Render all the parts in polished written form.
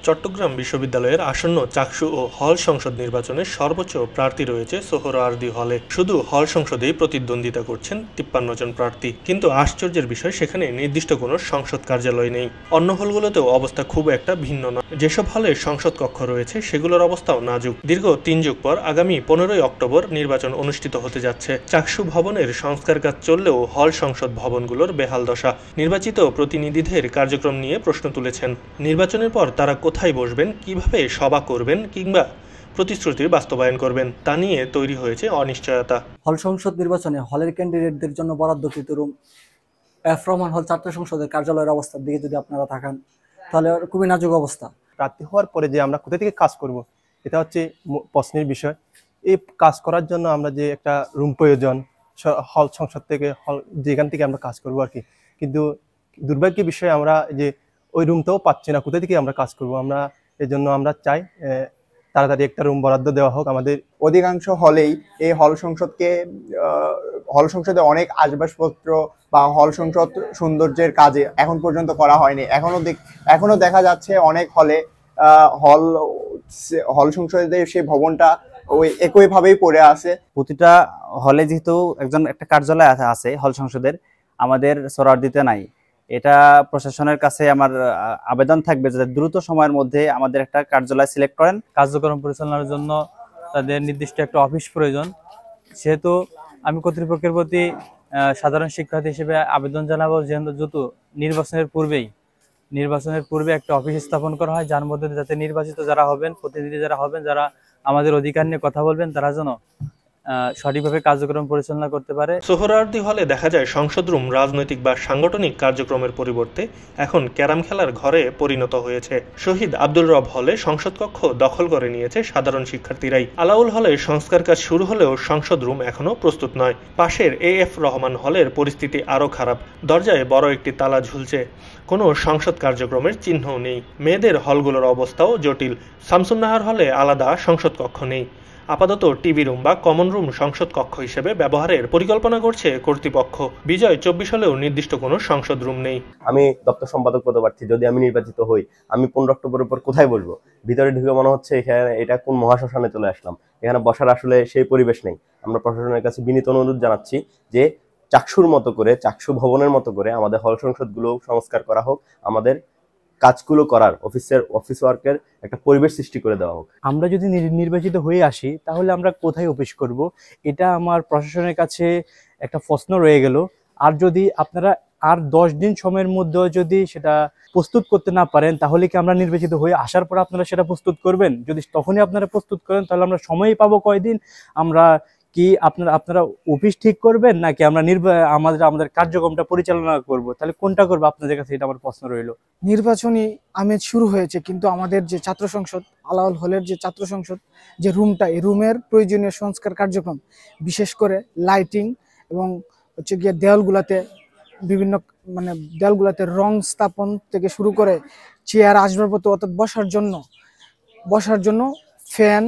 চট্টগ্রাম বিশ্ববিদ্যালয়ের আসন্ন চাকসু ও হল সংসদ নির্বাচনে সর্বোচ্চ প্রার্থী রয়েছে সোহরাওয়ার্দী হলে। শুধু হল সংসদেই প্রতিদ্বন্দ্বিতা করছেন ৫৩ জন প্রার্থী, কিন্তু আশ্চর্যের বিষয় সেখানে নির্দিষ্ট কোনো সংসদ কার্যালয় নেই। অন্য হলগুলোতেও অবস্থা খুব একটা ভিন্ন নয়। যেসব হলে সংসদ কক্ষ রয়েছে সেগুলোর অবস্থাও নাজুক। দীর্ঘ ৩ যুগ পর আগামী ১৫ই অক্টোবর নির্বাচন অনুষ্ঠিত হতে যাচ্ছে। চাকসু ভবনের সংস্কার কাজ চললেও হল সংসদ ভবনগুলোর বেহাল দশা। নির্বাচিত প্রতিনিধিদের কার্যক্রম নিয়ে প্রশ্ন তুলেছেন। নির্বাচনের পর তারা কোথায় বসবেন, কিভাবে সভা করবেন কিংবা প্রতিশ্রুতির বাস্তবায়ন করবেন তা নিয়ে তৈরি হয়েছে অনিশ্চয়তা। হল সংসদ নির্বাচনে হলের ক্যান্ডিডেটদের জন্য বরাদ্দকৃত রুম এফ রহমান হল ছাত্র সংসদের কার্যালয়ের অবস্থার দিকে যদি আপনারা থাকেন তাহলে খুবই নাজুক অবস্থা। প্রার্থী হওয়ার পরে যে আমরা কোথা থেকে কাজ করব, এটা হচ্ছে প্রশ্নের বিষয়। এই কাজ করার জন্য আমরা যে একটা রুম প্রয়োজন হল সংসদ থেকে, হল যেখান থেকে আমরা কাজ করবো আর কি। কিন্তু দুর্ভাগ্যের বিষয় আমরা যে ওই রুমটাও পাচ্ছি না, কোথা থেকে আমরা কাজ করব। আমরা এই জন্য আমরা চাই তাড়াতাড়ি একটা রুম বরাদ্দ দেওয়া হোক। আমাদের অধিকাংশ হলেই এই হল সংসদে অনেক আসবাবপত্র বা হল সংসদ সৌন্দর্যের কাজে এখন পর্যন্ত করা হয়নি। এখনো দেখা যাচ্ছে অনেক হলে হল সংসদের সেই ভবনটা ওই একইভাবেই পড়ে আছে। প্রতিটা হলে যেহেতু একটা কার্যালয় আছে হল সংসদের, আমাদের সোহরাওয়ার্দীতে নাই। এটা প্রশাসনের কাছে আমার আবেদন থাকবে যাতে দ্রুত সময়ের মধ্যে আমাদের একটা কার্যালয় সিলেক্ট করেন। কার্যক্রম পরিচালনার জন্য তাদের নির্দিষ্ট একটা অফিস প্রয়োজন। সেহেতু আমি কর্তৃপক্ষের প্রতি সাধারণ শিক্ষার্থী হিসেবে আবেদন জানাবো যেহেতু নির্বাচনের পূর্বে একটা অফিস স্থাপন করা হয়, যার মধ্যে যাতে নির্বাচিত যারা হবেন, প্রতিনিধি যারা হবেন, যারা আমাদের অধিকার নিয়ে কথা বলবেন, তারা যেন সঠিকভাবে কার্যক্রম পরিচালনা করতে পারে। সোহরাওয়ার্দী হলে দেখা যায় সংসদ রুম রাজনৈতিক বা সাংগঠনিক কার্যক্রমের পরিবর্তে এখন ক্যারাম খেলার ঘরে পরিণত হয়েছে। শহীদ আব্দুল রব হলে সংসদ কক্ষ দখল করে নিয়েছে সাধারণ শিক্ষার্থীরাই। আলাউল হলে সংস্কার কাজ শুরু হলেও সংসদ রুম এখনো প্রস্তুত নয়। পাশের এএফ রহমান হলের পরিস্থিতি আরও খারাপ। দরজায় বড় একটি তালা ঝুলছে, কোনো সংসদ কার্যক্রমের চিহ্নও নেই। মেয়েদের হলগুলোর অবস্থাও জটিল। শামসুন্নাহার হলে আলাদা সংসদ কক্ষ নেই। আপাতত টিভি রুম বা কমন রুম সংসদ কক্ষ হিসেবে ব্যবহারের পরিকল্পনা করছে কর্তৃপক্ষ। বিজয় ২৪ হলেও নির্দিষ্ট কোনো সংসদ রুম নেই। আমি দপ্তর সম্পাদক পদপ্রার্থী, যদি আমি নির্বাচিত হই, আমি ১৫ অক্টোবরের পর কোথায় বসবো? ভিতরে ঢুকে মনে হচ্ছে এটা কোন মহাশ্মশানে চলে আসলাম। এখানে বসার আসলে সেই পরিবেশ নেই। আমরা প্রশাসনের কাছে বিনীত অনুরোধ জানাচ্ছি যে চাকসুর মতো করে, চাকসু ভবনের মতো করে আমাদের হল সংসদগুলো সংস্কার করা হোক, আমাদের কাজগুলো করার অফিস ওয়ার্কের একটা পরিবেশ সৃষ্টি করে দেওয়া হোক। আমরা যদি নির্বাচিত হয়ে আসি তাহলে আমরা কোথায় অফিস করব, এটা আমার প্রশাসনের কাছে একটা প্রশ্ন রয়ে গেল। আর যদি আপনারা আর ১০ দিন সময়ের মধ্যে যদি সেটা প্রস্তুত করতে না পারেন তাহলে কি আমরা নির্বাচিত হয়ে আসার পর আপনারা সেটা প্রস্তুত করবেন? যদি তখনই আপনারা প্রস্তুত করেন তাহলে আমরা সময় পাবো কয়দিন? আমরা কি আপনারা অফিস ঠিক করবেন নাকি আমরা আমাদের কার্যক্রমটা পরিচালনা করব? তাহলে কোনটা করবো আপনাদের কাছে, এটা আমার প্রশ্ন রইল। নির্বাচনী আমেজ শুরু হয়েছে, কিন্তু আমাদের যে ছাত্র সংসদ, আলাউল হলের যে ছাত্র সংসদ যে রুমটা, এই রুমের প্রয়োজনীয় সংস্কার কার্যক্রম, বিশেষ করে লাইটিং এবং হচ্ছে গিয়ে দেওয়ালগুলাতে দেওয়ালগুলাতে রং স্থাপন থেকে শুরু করে চেয়ার, আসবাবপত্র অর্থাৎ বসার জন্য ফ্যান,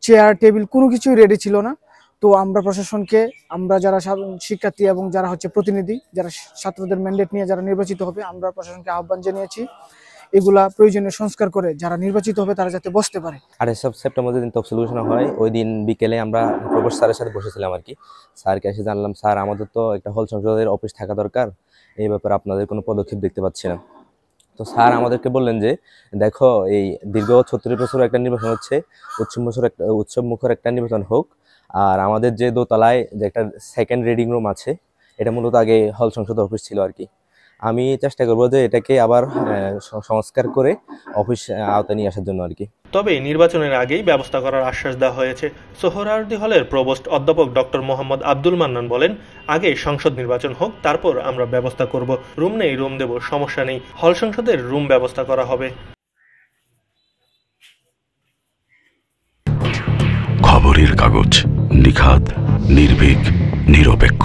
চেয়ার, টেবিল কোনো কিছুই রেডি ছিল না। তো আমরা প্রশাসনকে, আমরা যারা শিক্ষার্থী এবং যারা হচ্ছে প্রতিনিধি, যারা ছাত্রদের ম্যান্ডেট নিয়ে যারা নির্বাচিত হবে, আমরা প্রশাসনকে আহ্বান জানিয়েছি এগুলা প্রয়োজনীয় সংস্কার করে যারা নির্বাচিত হবে তারা যাতে বসতে পারে। ২৮ সেপ্টেম্বর যেদিন তফসিল ঘোষণা হয় ওই দিন বিকেলে আমরা প্রভোস্ট স্যারের সাথে বসেছিলাম আর কি। স্যারকে এসে জানলাম, স্যার আমাদের তো একটা হল সংসদের অফিস থাকা দরকার, এই ব্যাপারে আপনাদের কোনো পদক্ষেপ দেখতে পাচ্ছি না। তো স্যার আমাদেরকে বললেন যে দেখো, এই দীর্ঘ ৩৬ বছর একটা নির্বাচন হচ্ছে, উৎসবমুখর একটা নির্বাচন হোক। আর আমাদের যে দোতলায় যে একটা সেকেন্ড রিডিং রুম আছে, এটা মূলত আগে হল সংসদ অফিস ছিল আর কি। আমি চেষ্টা করবো যে এটাকে আবার সংস্কার করে অফিস আওতায় নিয়ে আসার জন্য আর কি। তবে নির্বাচনের আগেই ব্যবস্থা করার আশ্বাস দেওয়া হয়েছে। সোহরাওয়ার্দী হলের প্রভোস্ট অধ্যাপক ডক্টর মোহাম্মদ আব্দুল মান্নান বলেন, আগে সংসদ নির্বাচন হোক, তারপর আমরা ব্যবস্থা করব। রুম নেই, রুম দেব, সমস্যা নেই। হল সংসদের রুম ব্যবস্থা করা হবে। খবরের কাগজ, নিখাদ, নির্ভীক, নিরপেক্ষ।